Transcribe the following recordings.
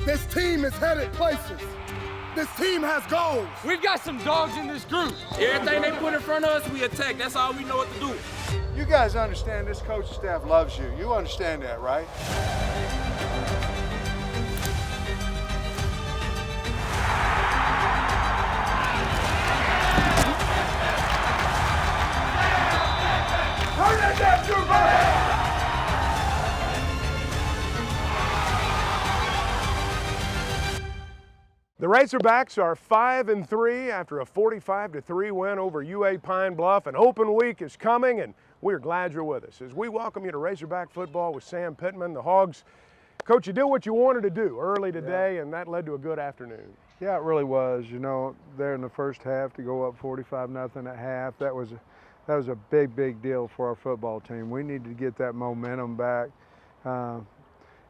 This team is headed places. This team has goals. We've got some dogs in this group. Everything they put in front of us, we attack. That's all we know what to do. You guys understand this coaching staff loves you. You understand that, right? Turn that down, Trooper! The Razorbacks are 5-3 after a 45-3 win over UA Pine Bluff. An open week is coming, and we're glad you're with us. As we welcome you to Razorback football with Sam Pittman, the Hogs. Coach, you did what you wanted to do early today, and that led to a good afternoon. Yeah, it really was. You know, there in the first half to go up 45-0 at half, that was a big deal for our football team. We needed to get that momentum back.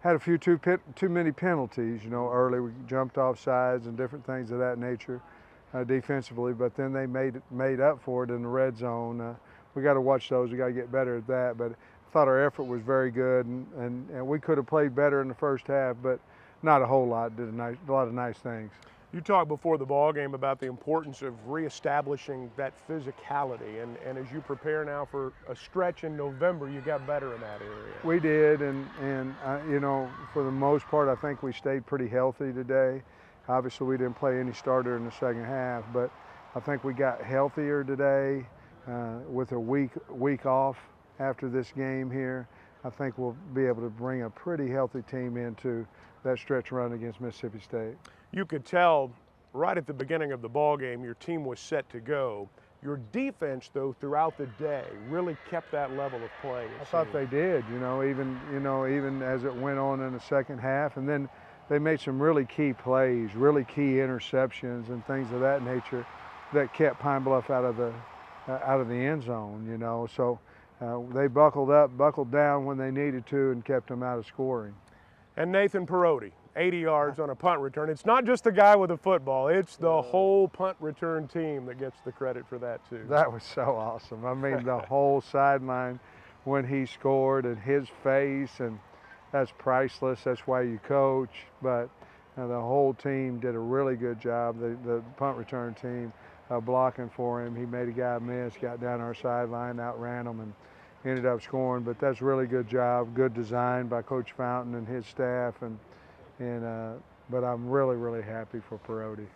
Had a few too many penalties, you know, early. We jumped off sides and different things of that nature defensively, but then they made up for it in the red zone. We got to watch those. We got to get better at that. But I thought our effort was very good, and we could have played better in the first half, but not a whole lot. Did a lot of nice things. You talked before the ball game about the importance of reestablishing that physicality, and as you prepare now for a stretch in November, you got better in that area. We did, and you know, for the most part, I think we stayed pretty healthy today. Obviously, we didn't play any starter in the second half, but I think we got healthier today with a week off after this game here. I think we'll be able to bring a pretty healthy team into that stretch run against Mississippi State. You could tell right at the beginning of the ball game your team was set to go. Your defense, though, throughout the day really kept that level of play. I thought they did, even as it went on in the second half, and then they made some really key plays, really key interceptions and things of that nature that kept Pine Bluff out of the end zone, you know. So they buckled up, buckled down when they needed to, and kept them out of scoring. And Nathan Perotti, 80 yards on a punt return. It's not just the guy with the football, it's the whole punt return team that gets the credit for that too. That was so awesome. I mean, the whole sideline when he scored and his face, and that's priceless. That's why you coach. But the whole team did a really good job, the punt return team, blocking for him. He made a guy miss, got down our sideline, outran him, and ended up scoring. But that's a really good job, good design by Coach Fountain and his staff. But I'm really happy for Perotti.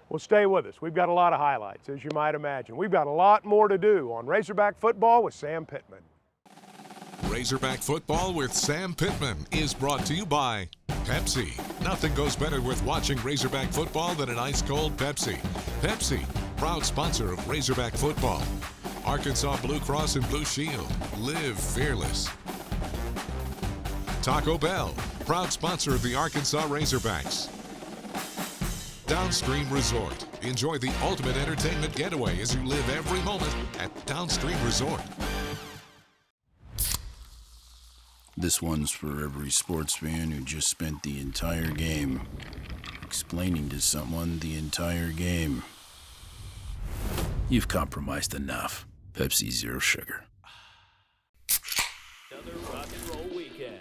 Well, stay with us. We've got a lot of highlights, as you might imagine. We've got a lot more to do on Razorback football with Sam Pittman. Razorback football with Sam Pittman is brought to you by Pepsi. Nothing goes better with watching Razorback football than an ice-cold Pepsi. Pepsi, proud sponsor of Razorback football. Arkansas Blue Cross and Blue Shield. Live fearless. Taco Bell, proud sponsor of the Arkansas Razorbacks. Downstream Resort. Enjoy the ultimate entertainment getaway as you live every moment at Downstream Resort. This one's for every sports fan who just spent the entire game explaining to someone the entire game. You've compromised enough. Pepsi Zero Sugar. Another rock and roll weekend.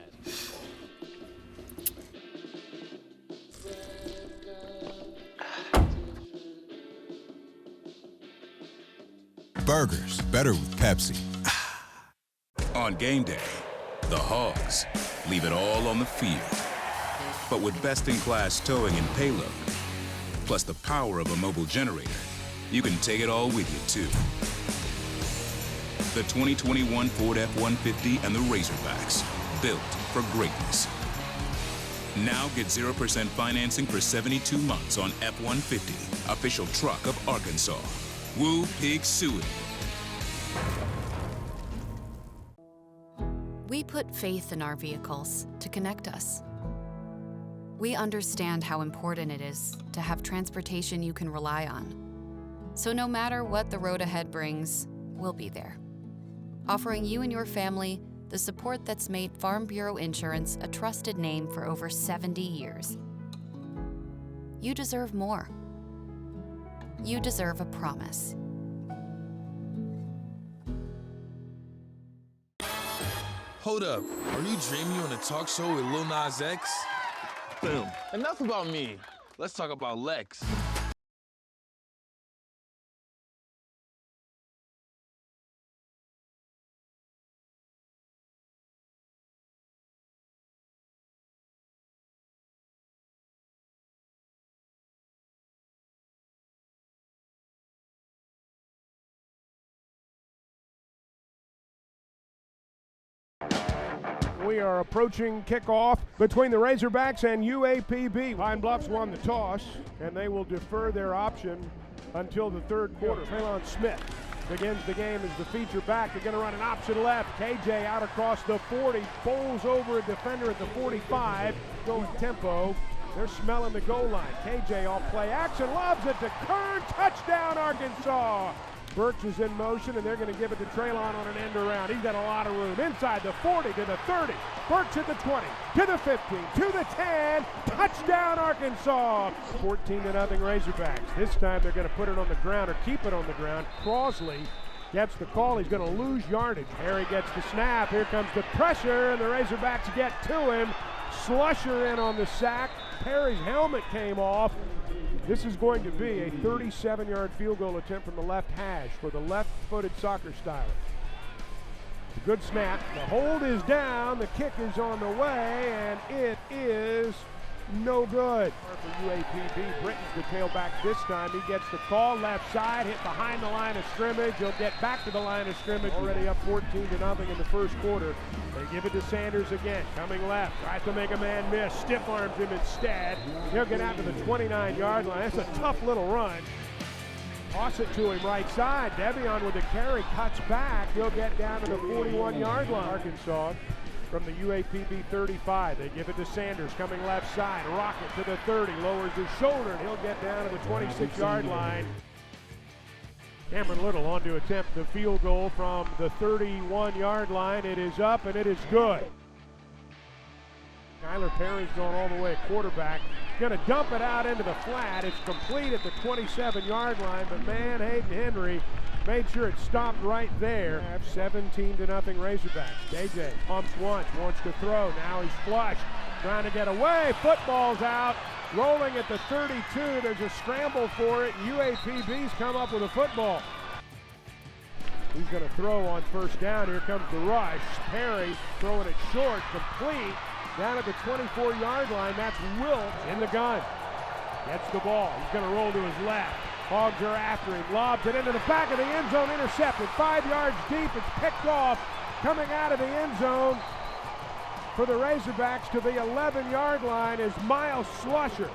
Burgers, better with Pepsi. On game day, the Hogs leave it all on the field. But with best-in-class towing and payload, plus the power of a mobile generator, you can take it all with you, too. The 2021 Ford F-150 and the Razorbacks, built for greatness. Now get 0% financing for 72 months on F-150, official truck of Arkansas. Woo Pig Suey. We put faith in our vehicles to connect us. We understand how important it is to have transportation you can rely on. So no matter what the road ahead brings, we'll be there, offering you and your family the support that's made Farm Bureau Insurance a trusted name for over 70 years. You deserve more. You deserve a promise. Hold up, are you dreaming on a talk show with Lil Nas X? Boom. Enough about me. Let's talk about Lex. We are approaching kickoff between the Razorbacks and UAPB. Pine Bluffs won the toss, and they will defer their option until the third quarter. Treylon Smith begins the game as the feature back. They're going to run an option left. KJ out across the 40, bowls over a defender at the 45, going tempo. They're smelling the goal line. KJ off play action, lobs it to Kern, touchdown Arkansas. Burks is in motion, and they're going to give it to Treylon on an end around. He's got a lot of room. Inside the 40 to the 30. Burks at the 20, to the 15, to the 10. Touchdown, Arkansas. 14-0 Razorbacks. This time they're going to put it on the ground or keep it on the ground. Crosley gets the call. He's going to lose yardage. Harry gets the snap. Here comes the pressure, and the Razorbacks get to him. Slusher in on the sack. Perry's helmet came off. This is going to be a 37-yard field goal attempt from the left hash for the left-footed soccer styler. A good snap. The hold is down. The kick is on the way, and it is no good. For UAPB, Britton's the tailback this time. He gets the call left side, hit behind the line of scrimmage. He'll get back to the line of scrimmage. Already up 14-0 in the first quarter. They give it to Sanders again, coming left, tries to make a man miss, stiff arms him instead. He'll get out to the 29-yard line. That's a tough little run. Toss it to him right side. Devion with the carry, cuts back. He'll get down to the 41-yard line. Arkansas from the UAPB 35. They give it to Sanders, coming left side. Rocket to the 30, lowers his shoulder, and he'll get down to the 26-yard line. Cameron Little on to attempt the field goal from the 31-yard line. It is up, and it is good. Kyler Perry's going all the way at quarterback. Going to dump it out into the flat. It's complete at the 27-yard line, but man, Hayden Henry made sure it stopped right there. 17-0 Razorbacks. KJ pumps once, wants to throw. Now he's flushed, trying to get away. Football's out. Rolling at the 32, there's a scramble for it. UAPB's come up with a football. He's going to throw on first down. Here comes the rush. Perry throwing it short, complete. Down at the 24-yard line, that's Wilt in the gun. Gets the ball. He's going to roll to his left. Hogs are after him. Lobs it into the back of the end zone, intercepted. 5 yards deep, it's picked off. Coming out of the end zone for the Razorbacks to the 11-yard line is Miles Slusher.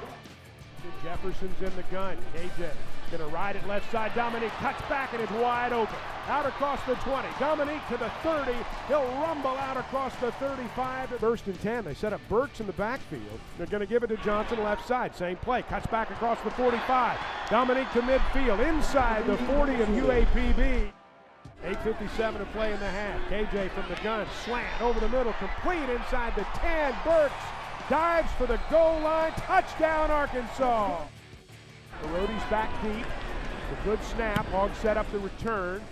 Jefferson's in the gun. KJ going to ride it left side. Dominique cuts back and it's wide open. Out across the 20. Dominique to the 30. He'll rumble out across the 35. First and 10. They set up Burks in the backfield. They're going to give it to Johnson left side. Same play. Cuts back across the 45. Dominique to midfield. Inside the 40 of UAPB. 8:57 to play in the half. KJ from the gun, slant over the middle, complete inside the 10. Burks dives for the goal line. Touchdown, Arkansas. Perody's back deep. A good snap. Hogs set up the return.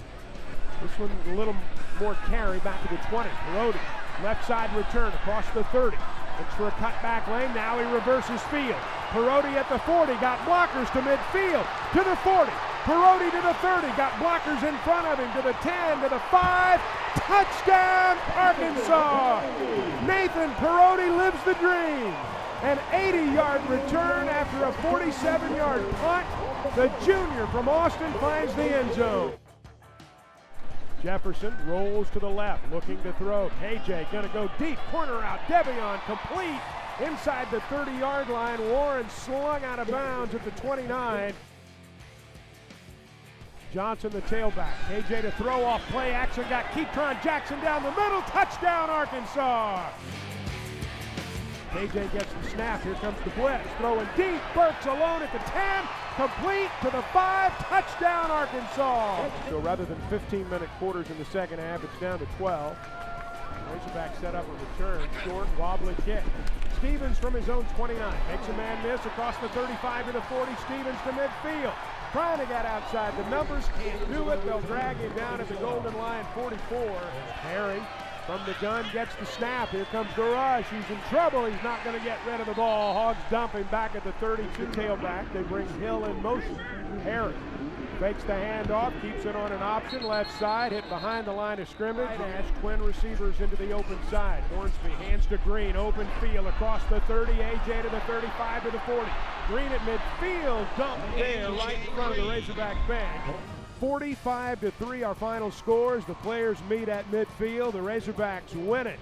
This one a little more carry back to the 20. Perody, left side return across the 30. Looks for a cutback lane. Now he reverses field. Perody at the 40. Got blockers to midfield. To the 40. Perody to the 30, got blockers in front of him, to the 10, to the 5, touchdown Arkansas! Nathan Perody lives the dream. An 80-yard return after a 47-yard punt. The junior from Austin finds the end zone. Jefferson rolls to the left, looking to throw. KJ gonna go deep, corner out, Devion complete. Inside the 30-yard line, Warren slung out of bounds at the 29. Johnson, the tailback. KJ to throw off play action. Got Keatron Jackson down the middle. Touchdown, Arkansas. KJ gets the snap. Here comes the blitz. Throwing deep. Burks alone at the 10. Complete to the 5. Touchdown, Arkansas. So rather than 15-minute quarters in the second half, it's down to 12. Razorback set up a return. Short, wobbly kick. Stevens from his own 29. Makes a man miss across the 35 to the 40. Stevens to midfield. Trying to get outside. The numbers can't do it. They'll drag him down at the golden line, 44. Harry from the gun, gets the snap. Here comes the rush. He's in trouble. He's not going to get rid of the ball. Hogs dump him back at the 32 tailback. They bring Hill in motion. Harris fakes the handoff, keeps it on an option, left side, hit behind the line of scrimmage. Ash, twin receivers into the open side. Hornsby hands to Green, open field across the 30, AJ to the 35 to the 40. Green at midfield, dumped there right in front of the Razorback bench. 45-3 our final scores. The players meet at midfield. The Razorbacks win it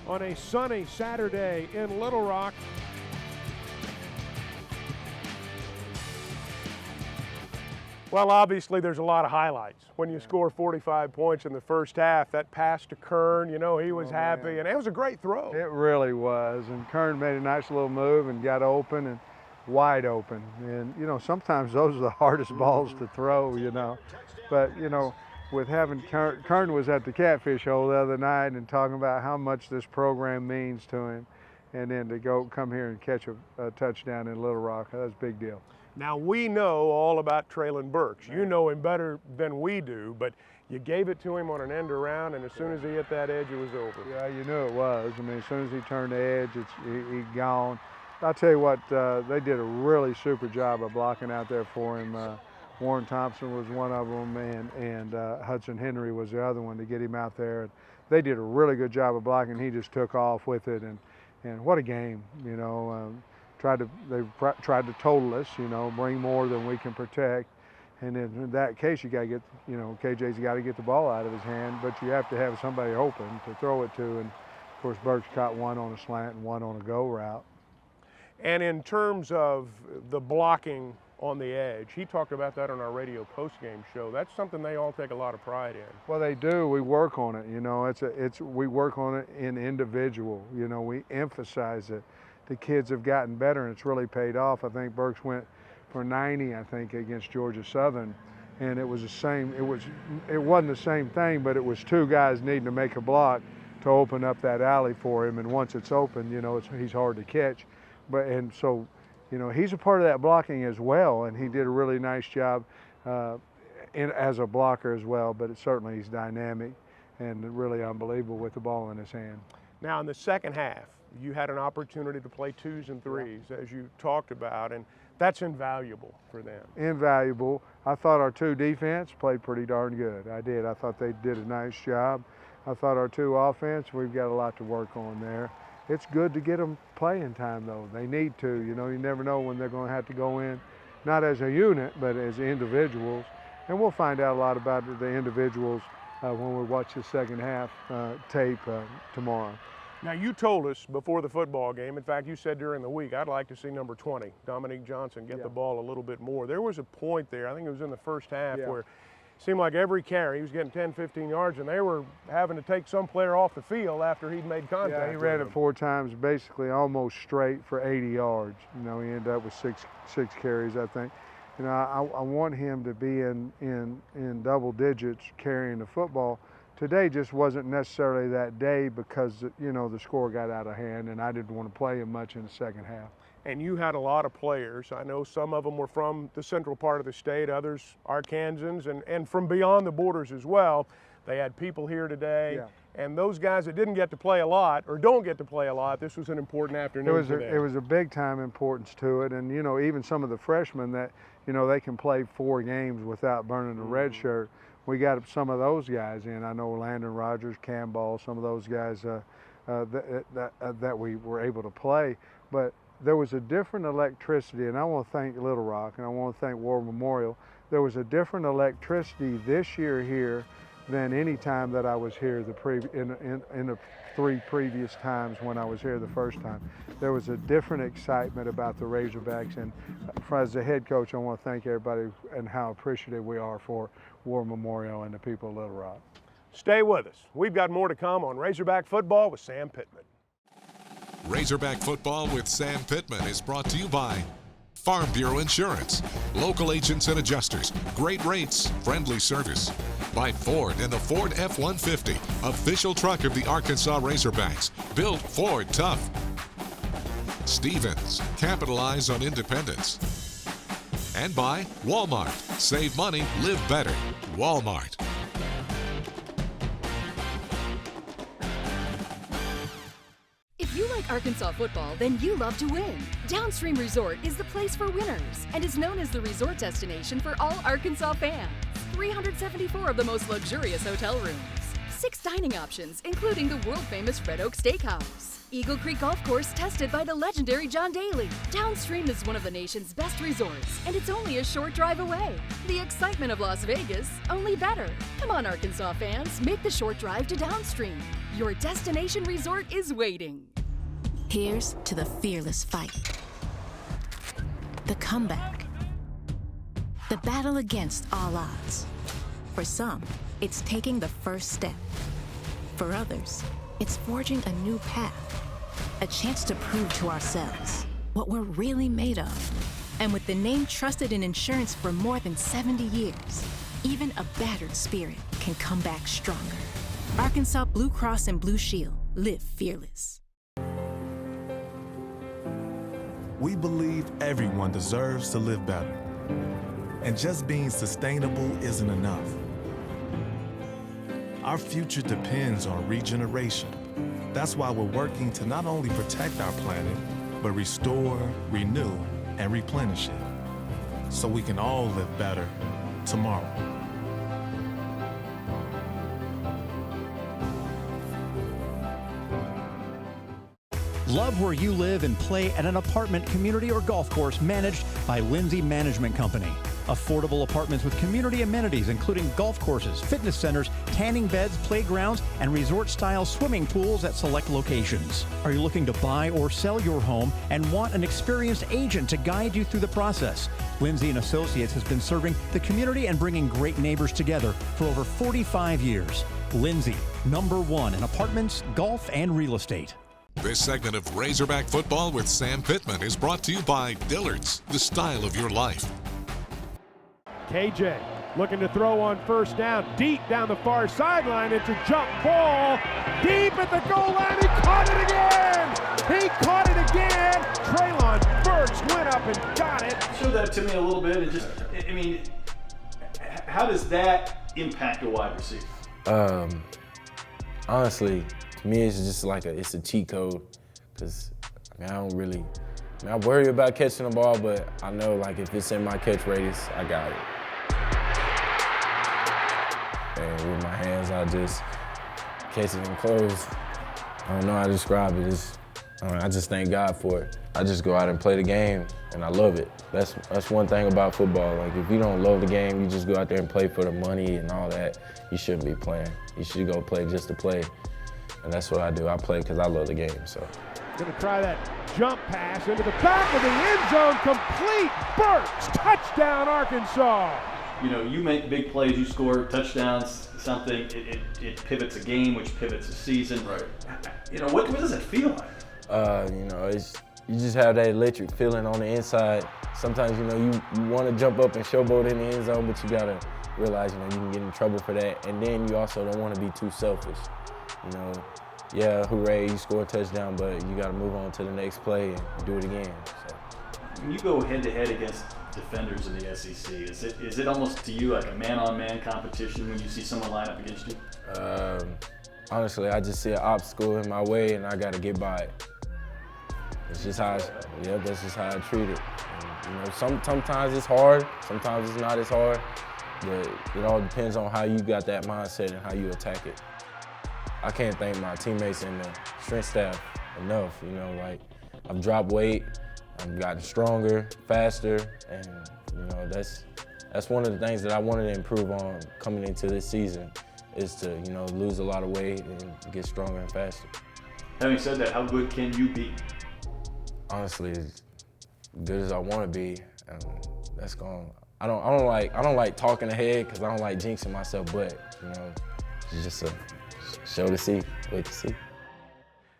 on a sunny Saturday in Little Rock. Well, obviously there's a lot of highlights. When you score 45 points in the first half, that pass to Kern, you know, he was happy, and it was a great throw. It really was, and Kern made a nice little move and got open and wide open. And, you know, sometimes those are the hardest balls to throw, you know. But, you know, with having Kern was at the Catfish Hole the other night and talking about how much this program means to him, and then to come here and catch a touchdown in Little Rock, that's a big deal. Now, we know all about Treylon Burks. You know him better than we do, but you gave it to him on an end around, and as soon as he hit that edge, it was over. Yeah, you knew it was. I mean, as soon as he turned the edge, he gone. I'll tell you what, they did a really super job of blocking out there for him. Warren Thompson was one of them, and Hudson Henry was the other one to get him out there. And they did a really good job of blocking. He just took off with it, and what a game, you know. They tried to total us, you know, bring more than we can protect. And in that case, you got to get, you know, KJ's got to get the ball out of his hand, but you have to have somebody open to throw it to. And of course, Burks caught one on a slant and one on a go route. And in terms of the blocking on the edge, he talked about that on our radio postgame show. That's something they all take a lot of pride in. Well, they do. We work on it. You know, we work on it in individual. You know, we emphasize it. The kids have gotten better, and it's really paid off. I think Burks went for 90, I think, against Georgia Southern, and it was the same. It wasn't the same thing, but it was two guys needing to make a block to open up that alley for him. And once it's open, you know, he's hard to catch. And so, you know, he's a part of that blocking as well, and he did a really nice job as a blocker as well. But certainly he's dynamic and really unbelievable with the ball in his hand. Now, in the second half, you had an opportunity to play 2s and 3s, as you talked about, and that's invaluable for them. Invaluable. I thought our 2 defense played pretty darn good. I did. I thought they did a nice job. I thought our 2 offense, we've got a lot to work on there. It's good to get them playing time, though. They need to. You know, you never know when they're going to have to go in, not as a unit, but as individuals. And we'll find out a lot about the individuals when we watch the second half tape tomorrow. Now, you told us before the football game, in fact, you said during the week, I'd like to see number 20, Dominique Johnson, get the ball a little bit more. There was a point there, I think it was in the first half, where it seemed like every carry, he was getting 10, 15 yards, and they were having to take some player off the field after he'd made contact. Yeah, he ran it 4 times, basically almost straight for 80 yards. You know, he ended up with six carries, I think. You know, I want him to be in double digits carrying the football. Today just wasn't necessarily that day because, you know, the score got out of hand and I didn't want to play him much in the second half. And you had a lot of players. I know some of them were from the central part of the state, others Arkansans, and from beyond the borders as well. They had people here today. And those guys that didn't get to play a lot or don't get to play a lot, this was an important afternoon for them. It was a big time importance to it. And, you know, even some of the freshmen that, you know, they can play 4 games without burning a red shirt. We got some of those guys in. I know Landon Rogers, Cam Ball, some of those guys that we were able to play. But there was a different electricity, and I want to thank Little Rock, and I want to thank War Memorial. There was a different electricity this year here than any time that I was here in the 3 previous times when I was here the first time. There was a different excitement about the Razorbacks, and as the head coach, I want to thank everybody and how appreciative we are for War Memorial and the people of Little Rock. Stay with us. We've got more to come on Razorback Football with Sam Pittman. Razorback Football with Sam Pittman is brought to you by Farm Bureau Insurance, local agents and adjusters, great rates, friendly service. By Ford and the Ford F-150, official truck of the Arkansas Razorbacks, built Ford tough. Stevens, capitalize on independence. And by Walmart, save money, live better. Walmart. Arkansas football, then you love to win. Downstream Resort is the place for winners and is known as the resort destination for all Arkansas fans. 374 of the most luxurious hotel rooms. 6 dining options, including the world-famous Red Oak Steakhouse. Eagle Creek Golf Course tested by the legendary John Daly. Downstream is one of the nation's best resorts, and it's only a short drive away. The excitement of Las Vegas, only better. Come on, Arkansas fans, make the short drive to Downstream. Your destination resort is waiting. Here's to the fearless fight. The comeback. The battle against all odds. For some, it's taking the first step. For others, it's forging a new path. A chance to prove to ourselves what we're really made of. And with the name trusted in insurance for more than 70 years, even a battered spirit can come back stronger. Arkansas Blue Cross and Blue Shield. Live fearless. We believe everyone deserves to live better. And just being sustainable isn't enough. Our future depends on regeneration. That's why we're working to not only protect our planet, but restore, renew, and replenish it, so we can all live better tomorrow. Love where you live and play at an apartment, community, or golf course managed by Lindsay Management Company. Affordable apartments with community amenities including golf courses, fitness centers, tanning beds, playgrounds, and resort-style swimming pools at select locations. Are you looking to buy or sell your home and want an experienced agent to guide you through the process? Lindsay & Associates has been serving the community and bringing great neighbors together for over 45 years. Lindsay, #1 in apartments, golf, and real estate. This segment of Razorback Football with Sam Pittman is brought to you by Dillard's, the style of your life. KJ looking to throw on first down, deep down the far sideline. It's a jump ball, deep at the goal line. He caught it again! He caught it again! Treylon Burks went up and got it. Show that to me a little bit. And just, I mean, how does that impact a wide receiver? Honestly, to me, it's just like it's a cheat code. Because, I worry about catching the ball, but I know, like, if it's in my catch radius, I got it. And with my hands, I just catch it and close. I don't know how to describe it. I just thank God for it. I just go out and play the game, and I love it. That's one thing about football. Like, if you don't love the game, you just go out there and play for the money and all that, you shouldn't be playing. You should go play just to play. And that's what I do. I play because I love the game, so. Gonna try that jump pass into the back of the end zone, complete. Burks, touchdown Arkansas. You know, you make big plays, you score touchdowns, something, it pivots a game, which pivots a season. Right. You know, what does it feel like? You just have that electric feeling on the inside. Sometimes, you want to jump up and showboat in the end zone, but you gotta realize, you can get in trouble for that. And then you also don't want to be too selfish. Yeah, hooray, you score a touchdown, but you got to move on to the next play and do it again. So. When you go head-to-head against defenders in the SEC, is it almost to you like a man-on-man competition when you see someone line up against you? Honestly, I just see an obstacle in my way and I got to get by it. It's just how, that's just how I treat it. And, sometimes it's hard, sometimes it's not as hard, but it all depends on how you got that mindset and how you attack it. I can't thank my teammates and the strength staff enough. I've dropped weight, I've gotten stronger, faster, and that's one of the things that I wanted to improve on coming into this season, is to lose a lot of weight and get stronger and faster. Having said that, how good can you be? Honestly, as good as I want to be, and that's going. I don't like talking ahead because I don't like jinxing myself, but it's just a show to see, wait to see.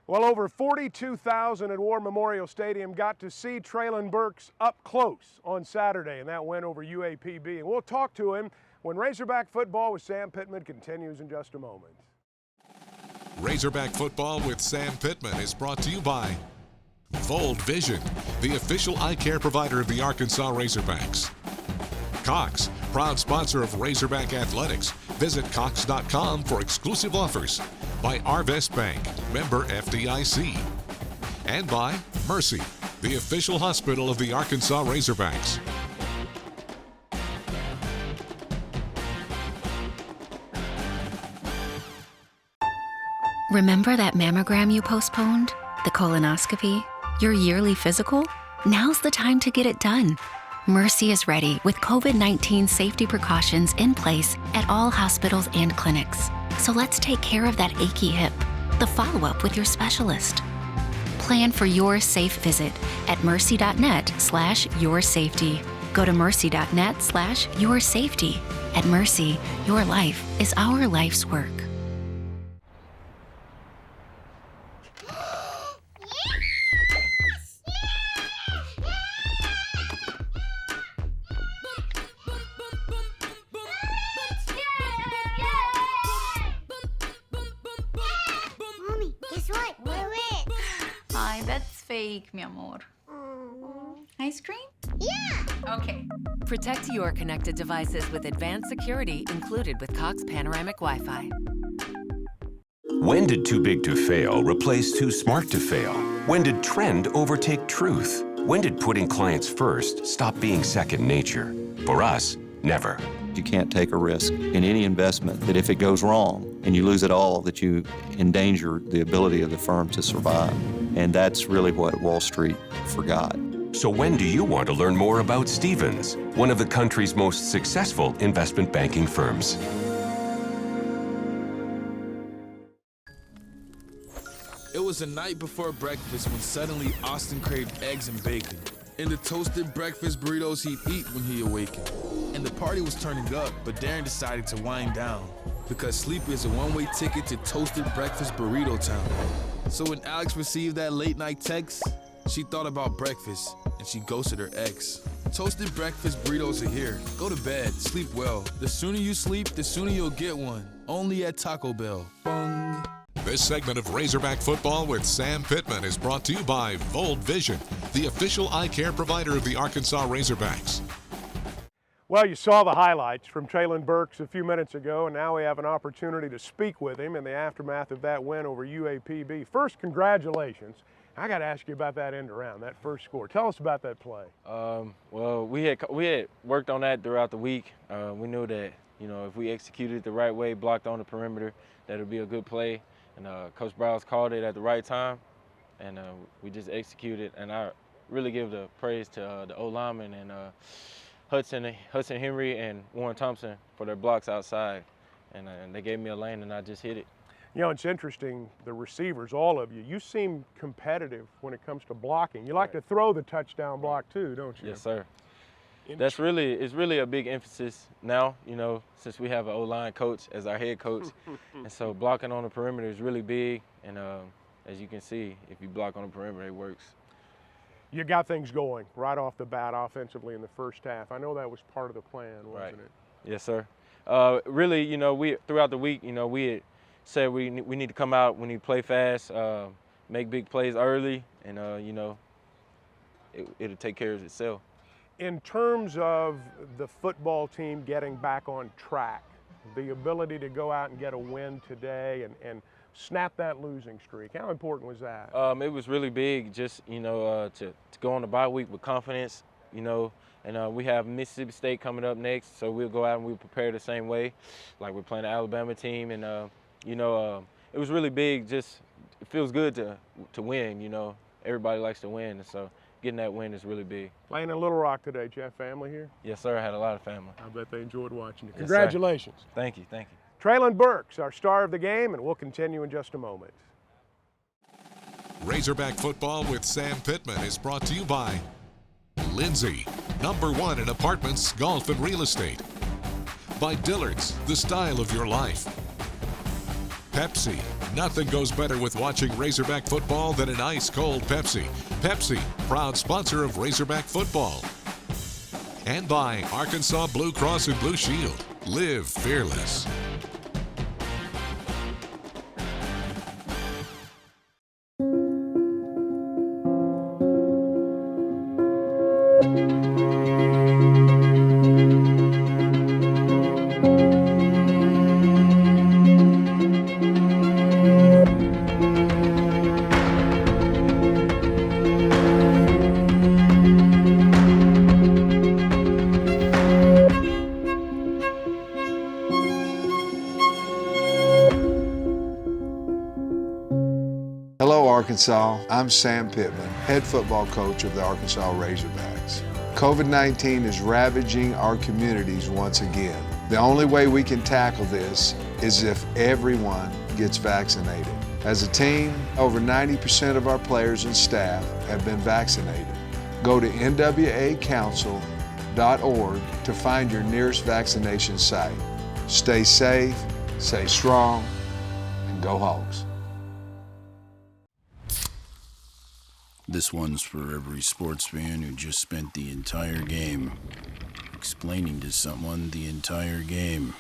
Well, over 42,000 at War Memorial Stadium got to see Treylon Burks up close on Saturday, and that went over UAPB. And we'll talk to him when Razorback Football with Sam Pittman continues in just a moment. Razorback Football with Sam Pittman is brought to you by Fold Vision, the official eye care provider of the Arkansas Razorbacks. Cox, proud sponsor of Razorback Athletics. Visit Cox.com for exclusive offers. By Arvest Bank, member FDIC. And by Mercy, the official hospital of the Arkansas Razorbacks. Remember that mammogram you postponed? The colonoscopy? Your yearly physical? Now's the time to get it done. Mercy is ready with COVID-19 safety precautions in place at all hospitals and clinics. So let's take care of that achy hip, the follow-up with your specialist. Plan for your safe visit at mercy.net/yoursafety. Go to mercy.net/yoursafety. At Mercy, your life is our life's work. Mommy, guess what? We're rich. Ay, that's fake, mi amor. Ice cream? Yeah! Okay. Protect your connected devices with advanced security included with Cox Panoramic Wi-Fi. When did too big to fail replace too smart to fail? When did trend overtake truth? When did putting clients first stop being second nature? For us, never. You can't take a risk in any investment that if it goes wrong and you lose it all, that you endanger the ability of the firm to survive. And that's really what Wall Street forgot. So when do you want to learn more about Stephens, one of the country's most successful investment banking firms? It was the night before breakfast when suddenly Austin craved eggs and bacon and the toasted breakfast burritos he'd eat when he awakened. And the party was turning up, but Darren decided to wind down because sleep is a one-way ticket to toasted breakfast burrito town. So when Alex received that late-night text, she thought about breakfast and she ghosted her ex. Toasted breakfast burritos are here. Go to bed, sleep well. The sooner you sleep, the sooner you'll get one. Only at Taco Bell. Bong. This segment of Razorback Football with Sam Pittman is brought to you by Vold Vision, the official eye care provider of the Arkansas Razorbacks. Well, you saw the highlights from Treylon Burks a few minutes ago, and now we have an opportunity to speak with him in the aftermath of that win over UAPB. First, congratulations. I got to ask you about that end around, that first score. Tell us about that play. Well, we had worked on that throughout the week. We knew that, if we executed it the right way, blocked on the perimeter, that would be a good play. And Coach Browse called it at the right time, and we just executed. And I really give the praise to the O-lineman and Hudson Henry and Warren Thompson for their blocks outside. And they gave me a lane, and I just hit it. It's interesting, the receivers, all of you, you seem competitive when it comes to blocking. You like to throw the touchdown block too, don't you? Yes, sir. It's really a big emphasis now, since we have an O-line coach as our head coach. And so blocking on the perimeter is really big. And as you can see, if you block on the perimeter, it works. You got things going right off the bat offensively in the first half. I know that was part of the plan, wasn't it? Yes, sir. Really, we throughout the week, we had said we need to come out, we need to play fast, make big plays early, and it'll take care of itself. In terms of the football team getting back on track, the ability to go out and get a win today and snap that losing streak, how important was that? It was really big, just to go on the bye week with confidence, and we have Mississippi State coming up next, so we'll go out and we'll prepare the same way, like we're playing the Alabama team, and it was really big. Just it feels good to win. Everybody likes to win, and so getting that win is really big. Playing in Little Rock today, did you have family here? Yes, sir. I had a lot of family. I bet they enjoyed watching you. Yes, congratulations. Sir. Thank you. Thank you. Treylon Burks, our star of the game, and we'll continue in just a moment. Razorback Football with Sam Pittman is brought to you by Lindsay, #1 in apartments, golf, and real estate. By Dillard's, the style of your life. Pepsi, nothing goes better with watching Razorback football than an ice-cold Pepsi. Pepsi, proud sponsor of Razorback Football. And by Arkansas Blue Cross and Blue Shield, live fearless. Arkansas. I'm Sam Pittman, head football coach of the Arkansas Razorbacks. COVID-19 is ravaging our communities once again. The only way we can tackle this is if everyone gets vaccinated. As a team, over 90% of our players and staff have been vaccinated. Go to nwacouncil.org to find your nearest vaccination site. Stay safe, stay strong, and go Hogs. This one's for every sports fan who just spent the entire game explaining to someone the entire game.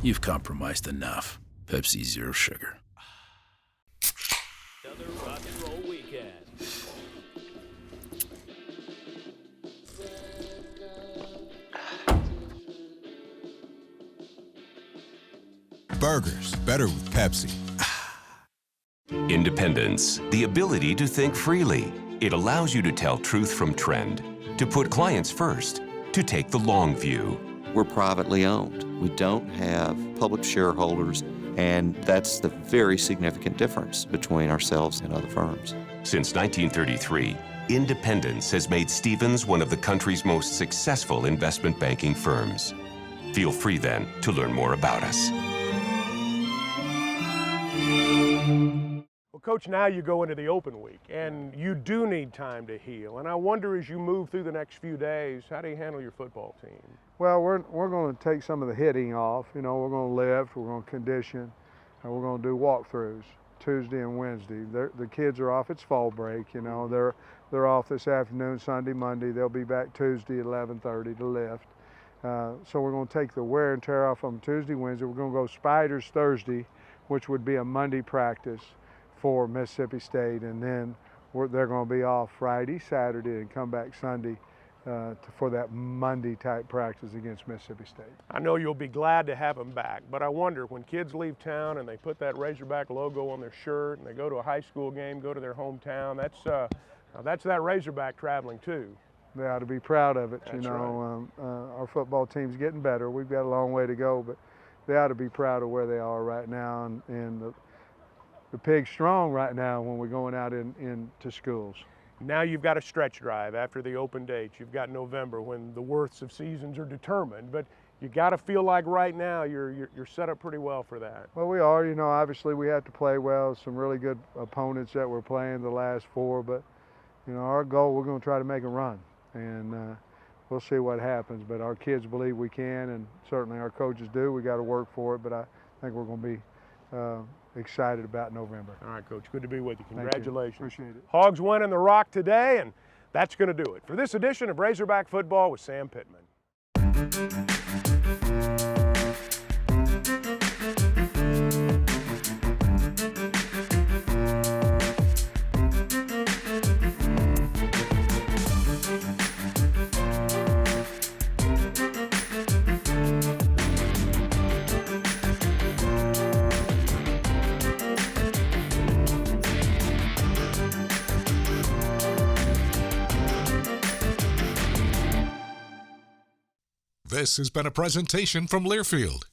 You've compromised enough. Pepsi Zero Sugar. Another rock and roll weekend. Burgers, better with Pepsi. Independence, the ability to think freely. It allows you to tell truth from trend, to put clients first, to take the long view. We're privately owned. We don't have public shareholders, and that's the very significant difference between ourselves and other firms. Since 1933, Independence has made Stevens one of the country's most successful investment banking firms. Feel free then to learn more about us. Well, Coach, now you go into the open week, and you do need time to heal. And I wonder, as you move through the next few days, how do you handle your football team? Well, we're going to take some of the hitting off. You know, we're going to lift, we're going to condition, and we're going to do walkthroughs Tuesday and Wednesday. The kids are off. It's fall break. You know, they're off this afternoon, Sunday, Monday. They'll be back Tuesday at 11:30 to lift. So we're going to take the wear and tear off on Tuesday, Wednesday. We're going to go Spiders Thursday, which would be a Monday practice for Mississippi State, and then they're going to be off Friday, Saturday, and come back Sunday for that Monday type practice against Mississippi State. I know you'll be glad to have them back, but I wonder, when kids leave town and they put that Razorback logo on their shirt and they go to a high school game, go to their hometown, that's that Razorback traveling too. They ought to be proud of it. That's you know, our football team's getting better. We've got a long way to go, but they ought to be proud of where they are right now, and the pig's strong right now when we're going out into schools. Now you've got a stretch drive after the open dates. You've got November when the worths of seasons are determined, but you got to feel like right now you're set up pretty well for that. Well, we are. You know, obviously we have to play well. Some really good opponents that we're playing the last four, but you know, our goal, we're going to try to make a run, and we'll see what happens. But our kids believe we can, and certainly our coaches do. We got to work for it, but I think we're going to be excited about November. All right, Coach, good to be with you. Congratulations. Appreciate it. Hogs winning the Rock today, and that's going to do it for this edition of Razorback Football with Sam Pittman. This has been a presentation from Learfield,